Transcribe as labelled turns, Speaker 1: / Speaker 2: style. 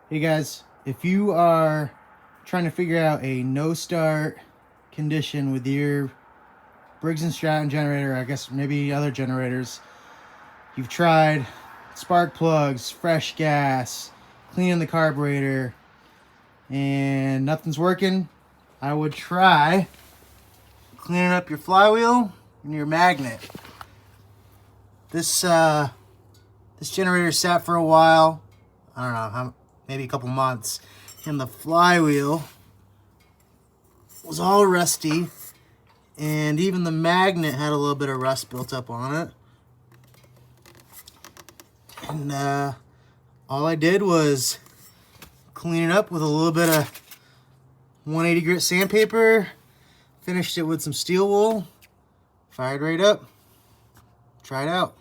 Speaker 1: Hey guys, if you are trying to figure out a no start condition with your Briggs & Stratton generator, I guess maybe other generators, you've tried spark plugs, fresh gas, cleaning the carburetor, and nothing's working, I would try cleaning up your flywheel and your magnet. This generator sat for a while, I don't know, maybe a couple months, and the flywheel was all rusty, and even the magnet had a little bit of rust built up on it. And all I did was clean it up with a little bit of 180 grit sandpaper, finished it with some steel wool, fired right up, try it out.